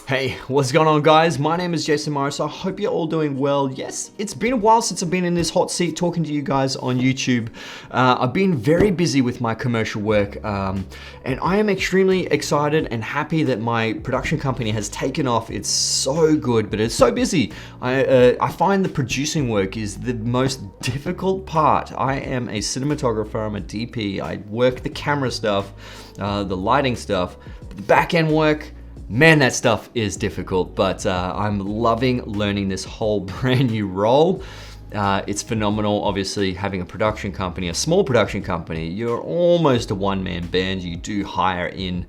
Hey, what's going on guys? My name is Jason Morris. I hope you're all doing well. Yes, it's been a while since I've been in this hot seat talking to you guys on YouTube. I've been very busy with my commercial work and I am extremely excited and happy that my production company has taken off. It's so good, but it's so busy. I find the producing work is the most difficult part. I am a cinematographer, I'm a DP, I work the camera stuff, the lighting stuff, the back end work. Man, that stuff is difficult, but I'm loving learning this whole brand new role. It's phenomenal, obviously, having a production company, a small production company. You're almost a one-man band. You do hire in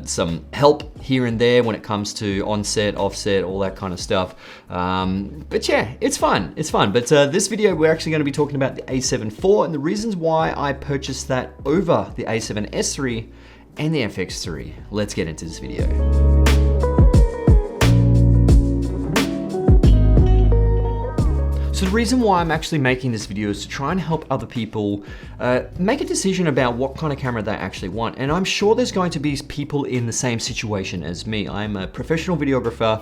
some help here and there when it comes to on-set, off-set, all that kind of stuff. But yeah, it's fun, it's fun. But this video, we're actually gonna be talking about the A7 IV and the reasons why I purchased that over the A7S III and the FX3. Let's get into this video. So the reason why I'm actually making this video is to try and help other people make a decision about what kind of camera they actually want. And I'm sure there's going to be people in the same situation as me. I'm a professional videographer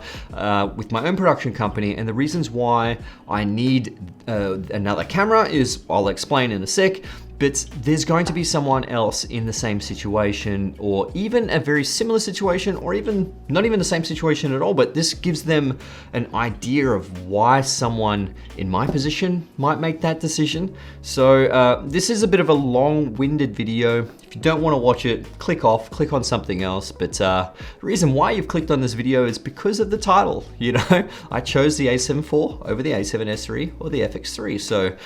with my own production company, and the reasons why I need another camera is, I'll explain in a sec. But there's going to be someone else in the same situation, or even a very similar situation, or even not even the same situation at all, but this gives them an idea of why someone in my position might make that decision. So this is a bit of a long-winded video. If you don't want to watch it, click off, click on something else. But the reason why you've clicked on this video is because of the title. You know, I chose the A7 IV over the A7S III or the FX3. So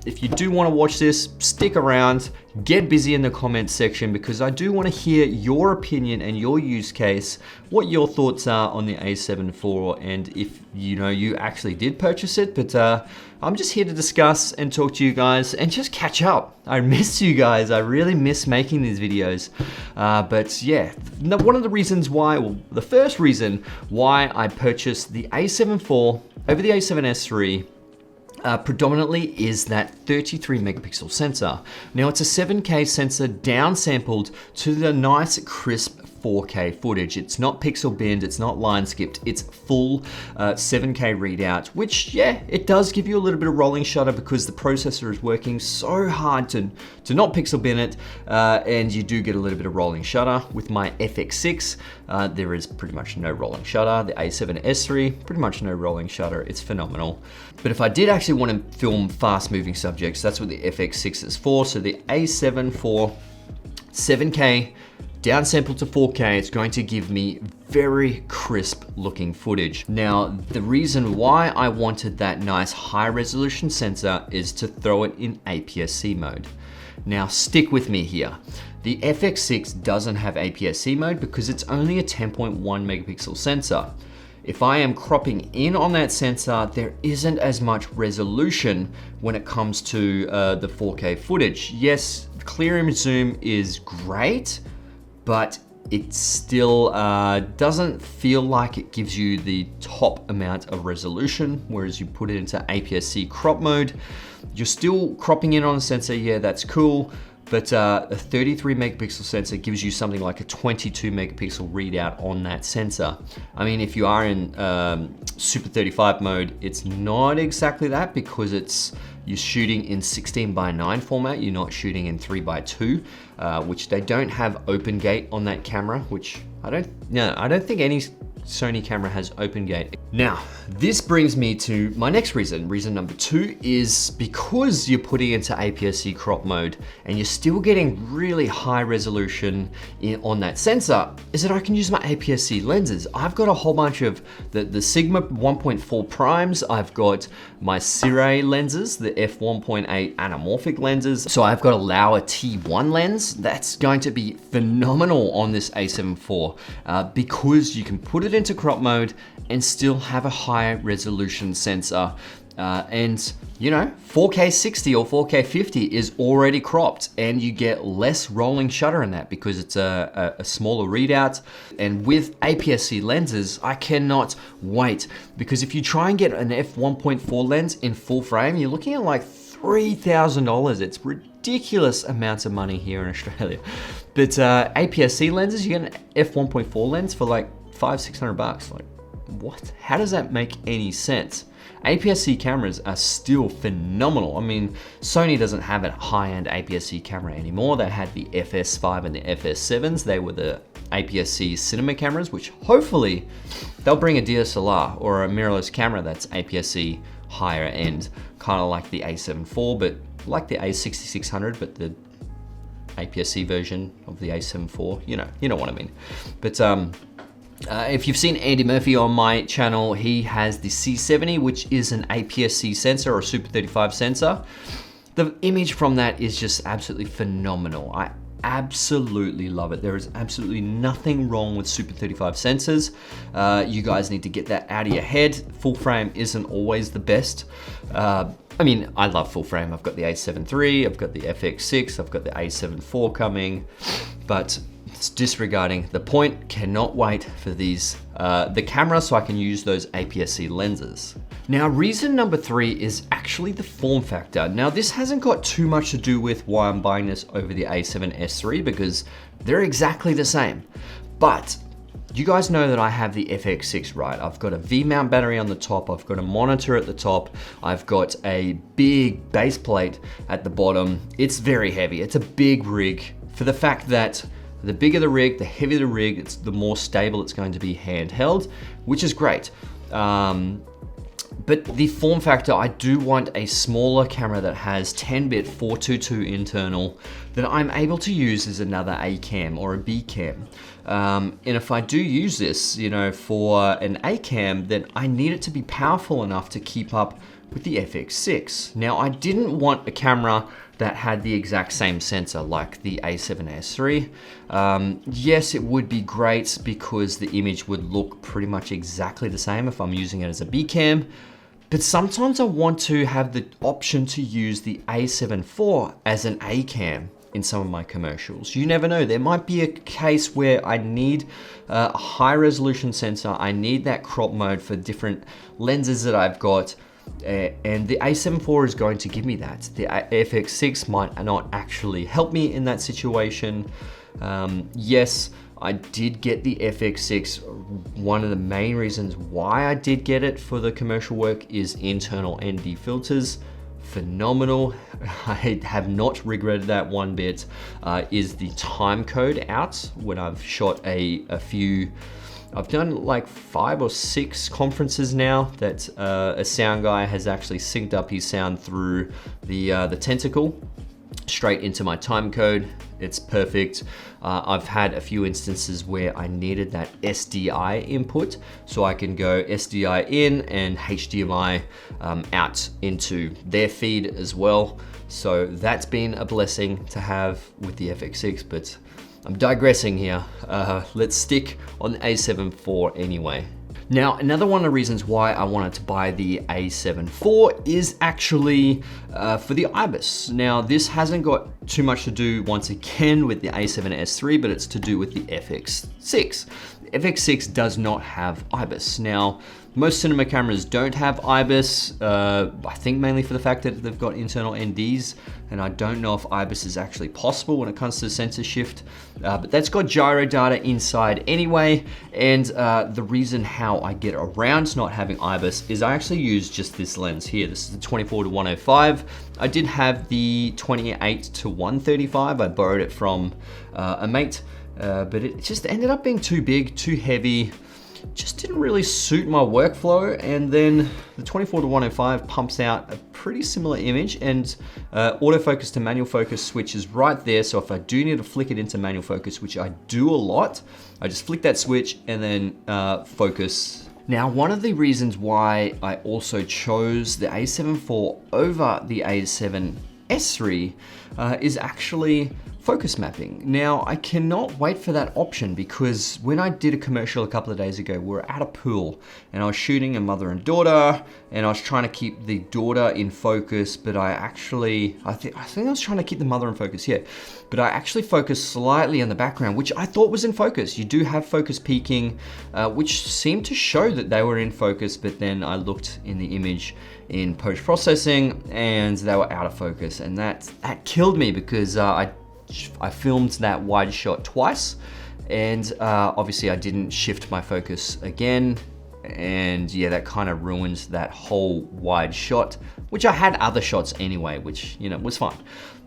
if you do want to watch this, stick around, get busy in the comments section, because I do want to hear your opinion and your use case, what your thoughts are on the A7 IV, and if you actually did purchase it. But I'm just here to discuss and talk to you guys and just catch up. I miss you guys. I really miss making these videos. But yeah, one of the reasons why, well, the first reason why I purchased the A7 IV over the A7S III predominantly is that 33 megapixel sensor. Now it's a 7K sensor downsampled to the nice crisp 4K footage. It's not pixel binned, it's not line skipped, it's full 7K readout, which yeah, it does give you a little bit of rolling shutter because the processor is working so hard to not pixel bin it, and you do get a little bit of rolling shutter. With my FX6, there is pretty much no rolling shutter. The A7S III, pretty much no rolling shutter. It's phenomenal. But if I did actually want to film fast moving subjects, that's what the FX6 is for. So the A7 IV, 7K, downsampled to 4K, it's going to give me very crisp looking footage. Now, the reason why I wanted that nice high resolution sensor is to throw it in APS-C mode. Now, stick with me here. The FX6 doesn't have APS-C mode because it's only a 10.1 megapixel sensor. If I am cropping in on that sensor, there isn't as much resolution when it comes to the 4K footage. Yes, clear image zoom is great, but it still doesn't feel like it gives you the top amount of resolution, whereas you put it into APS-C crop mode, you're still cropping in on the sensor. Yeah, that's cool, but a 33 megapixel sensor gives you something like a 22 megapixel readout on that sensor. I mean, if you are in Super 35 mode, it's not exactly that, because you're shooting in 16:9 format, you're not shooting in 3:2, which they don't have open gate on that camera, which I don't think any Sony camera has open gate. Now, this brings me to my next reason. Reason number 2 is because you're putting into APS-C crop mode and you're still getting really high resolution on that sensor, is that I can use my APS-C lenses. I've got a whole bunch of the Sigma 1.4 primes. I've got my A7SIII lenses, the f1.8 anamorphic lenses. So I've got a Laowa T1 lens. That's going to be phenomenal on this A7 IV because you can put it into crop mode and still have a high resolution sensor. And 4K 60 or 4K 50 is already cropped, and you get less rolling shutter in that because it's a smaller readout. And with APS-C lenses, I cannot wait, because if you try and get an f1.4 lens in full frame, you're looking at like $3,000. It's ridiculous amounts of money here in Australia. But APS-C lenses, you get an f1.4 lens for like $500-600. Like, what? How does that make any sense? APS-C cameras are still phenomenal. I mean, Sony doesn't have a high-end APS-C camera anymore. They had the FS5 and the FS7s. They were the APS-C cinema cameras, which hopefully they'll bring a DSLR or a mirrorless camera that's APS-C higher end, kind of like the A7 IV, but like the A6600, but the APS-C version of the A7 IV. You know what I mean. But if you've seen Andy Murphy on my channel, he has the C70, which is an APS-C sensor or Super 35 sensor. The image from that is just absolutely phenomenal. I absolutely love it. There is absolutely nothing wrong with Super 35 sensors. You guys need to get that out of your head. Full frame isn't always the best. I mean, I love full frame. I've got the A7 III, I've got the FX6, I've got the A7 IV coming, but it's disregarding the point. Cannot wait for these, the camera, so I can use those APS-C lenses. Now, reason number 3 is actually the form factor. Now, this hasn't got too much to do with why I'm buying this over the A7S III, because they're exactly the same. But you guys know that I have the FX6, right? I've got a V-mount battery on the top, I've got a monitor at the top, I've got a big base plate at the bottom. It's very heavy, it's a big rig, for the fact that the bigger the rig, the heavier the rig, it's the more stable it's going to be handheld, which is great. But the form factor, I do want a smaller camera that has 10-bit 422 internal that I'm able to use as another A cam or a B cam. And if I do use this, for an A cam, then I need it to be powerful enough to keep up with the FX6. Now, I didn't want a camera that had the exact same sensor like the A7S III. Yes, it would be great because the image would look pretty much exactly the same if I'm using it as a B cam. But sometimes I want to have the option to use the A7 IV as an A cam in some of my commercials. You never know, there might be a case where I need a high resolution sensor, I need that crop mode for different lenses that I've got, and the A7 IV is going to give me that. The FX6 might not actually help me in that situation. Yes, I did get the FX6. One of the main reasons why I did get it for the commercial work is internal ND filters. Phenomenal. I have not regretted that one bit. Is the time code out when I've shot a few. I've done like 5 or 6 conferences now that a sound guy has actually synced up his sound through the tentacle straight into my time code. It's perfect. I've had a few instances where I needed that SDI input, so I can go SDI in and HDMI out into their feed as well. So that's been a blessing to have with the FX6, but I'm digressing here. Let's stick on the A7 IV anyway. Now, another one of the reasons why I wanted to buy the A7 IV is actually for the IBIS. Now, this hasn't got too much to do, once again, with the A7S III, but it's to do with the FX6. The FX6 does not have IBIS. Now, most cinema cameras don't have IBIS, I think mainly for the fact that they've got internal NDs, and I don't know if IBIS is actually possible when it comes to sensor shift, but that's got gyro data inside anyway, and the reason how I get around not having IBIS is I actually use just this lens here. This is the 24-105. I did have the 28-135. I borrowed it from a mate, but it just ended up being too big, too heavy, just didn't really suit my workflow. And then the 24-105 pumps out a pretty similar image, and autofocus to manual focus switch is right there. So if I do need to flick it into manual focus, which I do a lot, I just flick that switch and then focus. Now, one of the reasons why I also chose the A7 IV over the A7S III is actually focus mapping. Now, I cannot wait for that option, because when I did a commercial a couple of days ago, we were at a pool and I was shooting a mother and daughter, and I was trying to keep the daughter in focus, but I think I was trying to keep the mother in focus, yeah. But I actually focused slightly in the background, which I thought was in focus. You do have focus peaking, which seemed to show that they were in focus, but then I looked in the image in post-processing and they were out of focus, and that killed me, because I filmed that wide shot twice, And obviously I didn't shift my focus again. And yeah, that kind of ruins that whole wide shot, which I had other shots anyway, which, you know, was fine.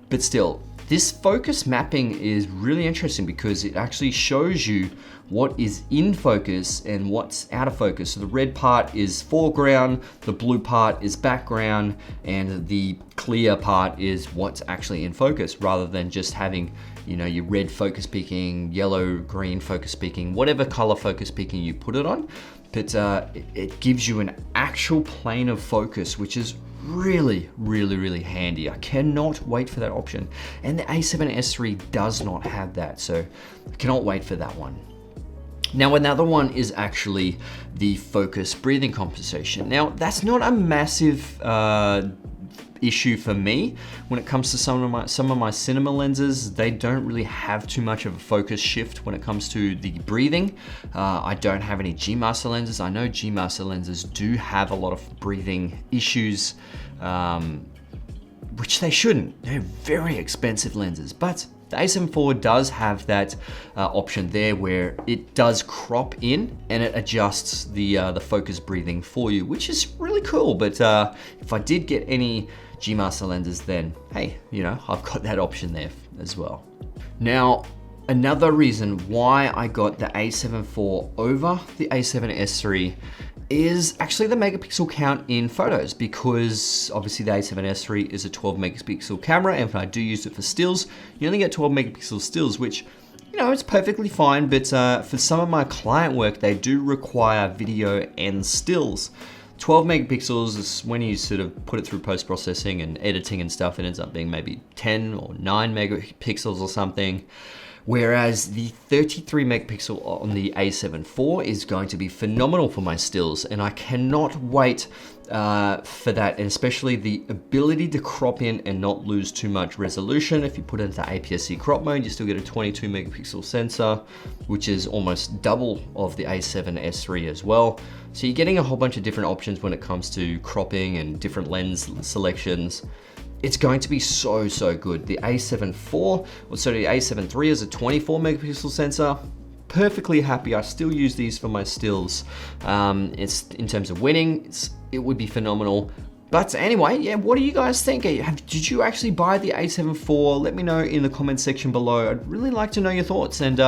But still, this focus mapping is really interesting because it actually shows you what is in focus and what's out of focus. So the red part is foreground, the blue part is background, and the clear part is what's actually in focus, rather than just having, you know, your red focus peaking, yellow, green focus peaking, whatever color focus peaking you put it on. But it gives you an actual plane of focus, which is really, really, really handy. I cannot wait for that option. And the A7S III does not have that, so I cannot wait for that one. Now, another one is actually the focus breathing compensation. Now, that's not a massive issue for me when it comes to some of my cinema lenses. They don't really have too much of a focus shift when it comes to the breathing. I don't have any G Master lenses. I know G Master lenses do have a lot of breathing issues, which they shouldn't. They're very expensive lenses, but the A7 IV does have that option there where it does crop in and it adjusts the focus breathing for you, which is really cool. But if I did get any G Master lenses, then hey, you know, I've got that option there as well. Now, another reason why I got the A7 IV over the A7S III is actually the megapixel count in photos, because obviously the A7S III is a 12 megapixel camera, and if I do use it for stills, you only get 12 megapixel stills, which, you know, it's perfectly fine, but for some of my client work, they do require video and stills. 12 megapixels is when you sort of put it through post-processing and editing and stuff, it ends up being maybe 10 or 9 megapixels or something. Whereas the 33 megapixel on the A7 IV is going to be phenomenal for my stills, and I cannot wait for that, and especially the ability to crop in and not lose too much resolution. If you put it into APS-C crop mode, you still get a 22 megapixel sensor, which is almost double of the A7S III as well. So you're getting a whole bunch of different options when it comes to cropping and different lens selections. It's going to be so, so good. The A7 IV, or sorry, the A7 III is a 24 megapixel sensor. Perfectly happy. I still use these for my stills. It's in terms of winning, it would be phenomenal. But anyway, yeah, what do you guys think? Did you actually buy the A7 IV? Let me know in the comment section below. I'd really like to know your thoughts. And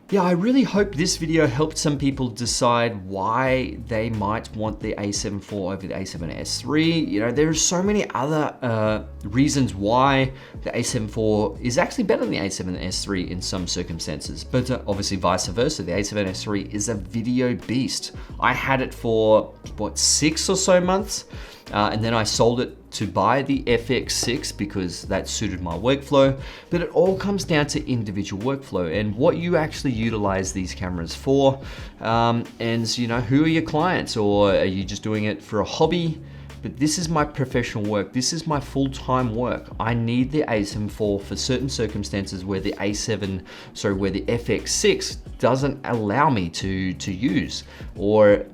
yeah, I really hope this video helped some people decide why they might want the A7 IV over the A7S III. You know, there are so many other reasons why the A7 IV is actually better than the A7S III in some circumstances, but obviously vice versa. The A7S III is a video beast. I had it for, what, 6 or so months? And then I sold it to buy the FX6 because that suited my workflow. But it all comes down to individual workflow and what you actually utilize these cameras for. And you know, who are your clients, or are you just doing it for a hobby? But this is my professional work. This is my full-time work. I need the A7 IV for certain circumstances where the where the FX6 doesn't allow me to use, or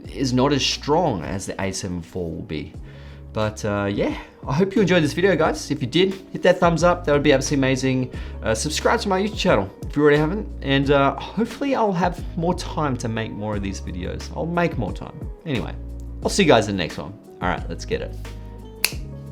is not as strong as the A7 IV will be. But yeah, I hope you enjoyed this video, guys. If you did, hit that thumbs up. That would be absolutely amazing. Subscribe to my YouTube channel if you already haven't. And hopefully I'll have more time to make more of these videos. I'll make more time. Anyway, I'll see you guys in the next one. All right, let's get it.